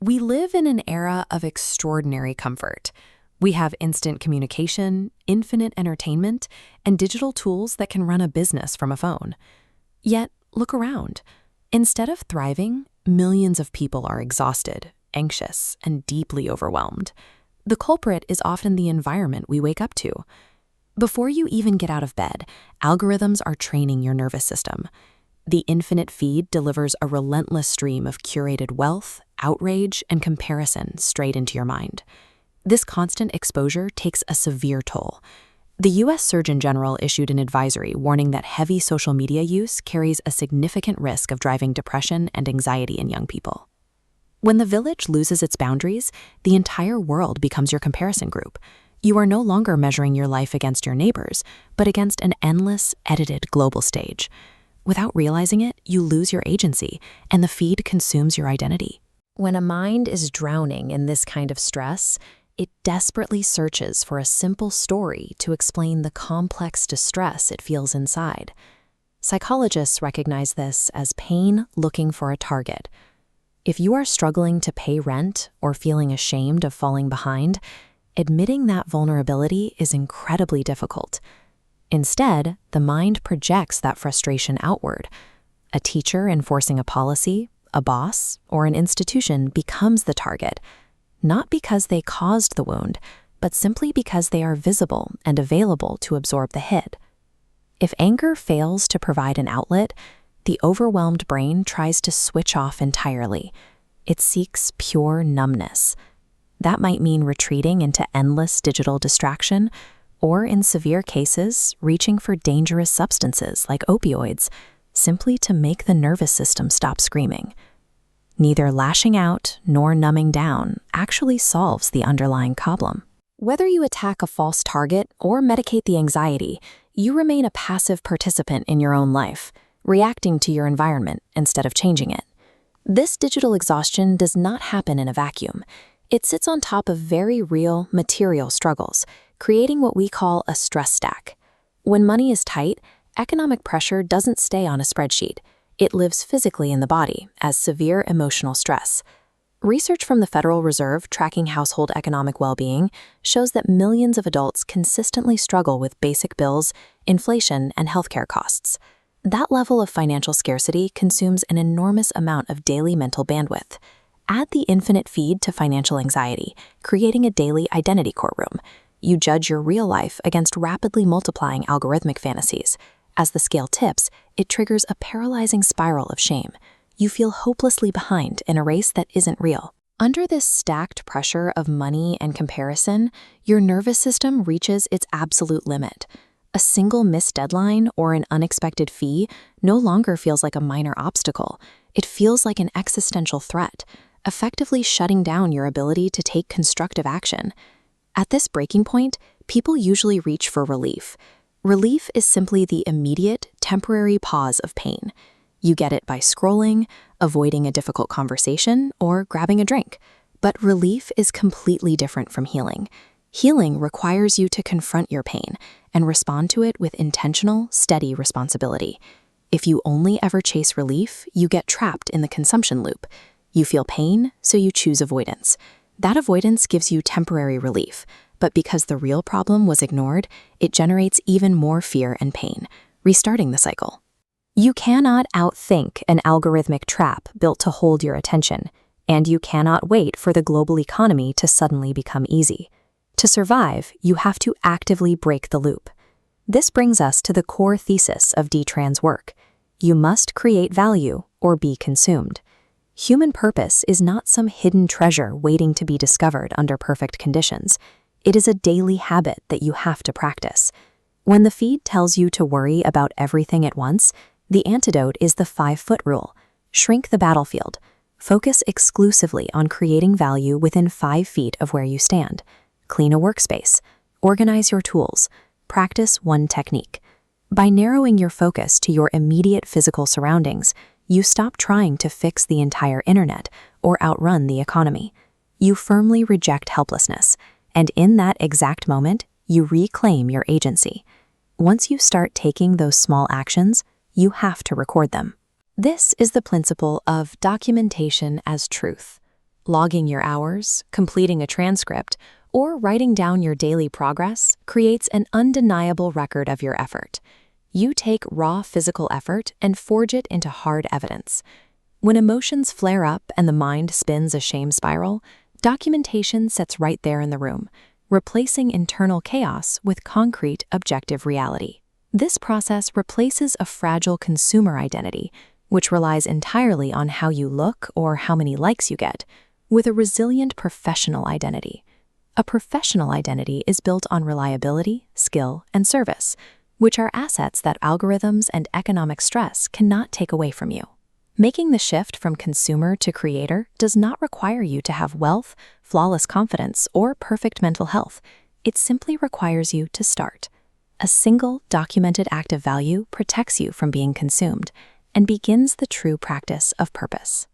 We live in an era of extraordinary comfort. We have instant communication, infinite entertainment, and digital tools that can run a business from a phone. Yet, look around. Instead of thriving, millions of people are exhausted, anxious, and deeply overwhelmed. The culprit is often the environment we wake up to. Before you even get out of bed, algorithms are training your nervous system. The infinite feed delivers a relentless stream of curated wealth, outrage, and comparison straight into your mind. This constant exposure takes a severe toll. The U.S. Surgeon General issued an advisory warning that heavy social media use carries a significant risk of driving depression and anxiety in young people. When the village loses its boundaries, the entire world becomes your comparison group. You are no longer measuring your life against your neighbors, but against an endless, edited global stage. Without realizing it, you lose your agency, and the feed consumes your identity. When a mind is drowning in this kind of stress, it desperately searches for a simple story to explain the complex distress it feels inside. Psychologists recognize this as pain looking for a target. If you are struggling to pay rent or feeling ashamed of falling behind, admitting that vulnerability is incredibly difficult. Instead, the mind projects that frustration outward. A teacher enforcing a policy, a boss, or an institution becomes the target, not because they caused the wound, but simply because they are visible and available to absorb the hit. If anger fails to provide an outlet, the overwhelmed brain tries to switch off entirely. It seeks pure numbness. That might mean retreating into endless digital distraction, or in severe cases, reaching for dangerous substances like opioids, simply to make the nervous system stop screaming. Neither lashing out nor numbing down actually solves the underlying problem. Whether you attack a false target or medicate the anxiety, you remain a passive participant in your own life, reacting to your environment instead of changing it. This digital exhaustion does not happen in a vacuum. It sits on top of very real, material struggles, creating what we call a stress stack. When money is tight, economic pressure doesn't stay on a spreadsheet. It lives physically in the body as severe emotional stress. Research from the Federal Reserve tracking household economic well-being shows that millions of adults consistently struggle with basic bills, inflation, and healthcare costs. That level of financial scarcity consumes an enormous amount of daily mental bandwidth. Add the infinite feed to financial anxiety, creating a daily identity courtroom. You judge your real life against rapidly multiplying algorithmic fantasies. As the scale tips, it triggers a paralyzing spiral of shame. You feel hopelessly behind in a race that isn't real. Under this stacked pressure of money and comparison, your nervous system reaches its absolute limit. A single missed deadline or an unexpected fee no longer feels like a minor obstacle. It feels like an existential threat, effectively shutting down your ability to take constructive action. At this breaking point, people usually reach for relief. Relief is simply the immediate, temporary pause of pain. You get it by scrolling, avoiding a difficult conversation, or grabbing a drink. But relief is completely different from healing. Healing requires you to confront your pain and respond to it with intentional, steady responsibility. If you only ever chase relief, you get trapped in the consumption loop. You feel pain, so you choose avoidance. That avoidance gives you temporary relief, but because the real problem was ignored, it generates even more fear and pain, restarting the cycle. You cannot outthink an algorithmic trap built to hold your attention, and you cannot wait for the global economy to suddenly become easy. To survive, you have to actively break the loop. This brings us to the core thesis of Tran's work. You must create value or be consumed. Human purpose is not some hidden treasure waiting to be discovered under perfect conditions. It is a daily habit that you have to practice. When the feed tells you to worry about everything at once, the antidote is the 5-foot rule. Shrink the battlefield. Focus exclusively on creating value within 5 feet of where you stand. Clean a workspace. Organize your tools. Practice one technique. By narrowing your focus to your immediate physical surroundings, you stop trying to fix the entire internet or outrun the economy. You firmly reject helplessness, and in that exact moment, you reclaim your agency. Once you start taking those small actions, you have to record them. This is the principle of documentation as truth. Logging your hours, completing a transcript, or writing down your daily progress creates an undeniable record of your effort. You take raw physical effort and forge it into hard evidence. When emotions flare up and the mind spins a shame spiral, documentation sits right there in the room, replacing internal chaos with concrete, objective reality. This process replaces a fragile consumer identity, which relies entirely on how you look or how many likes you get, with a resilient professional identity. A professional identity is built on reliability, skill, and service, which are assets that algorithms and economic stress cannot take away from you. Making the shift from consumer to creator does not require you to have wealth, flawless confidence, or perfect mental health. It simply requires you to start. A single documented act of value protects you from being consumed and begins the true practice of purpose.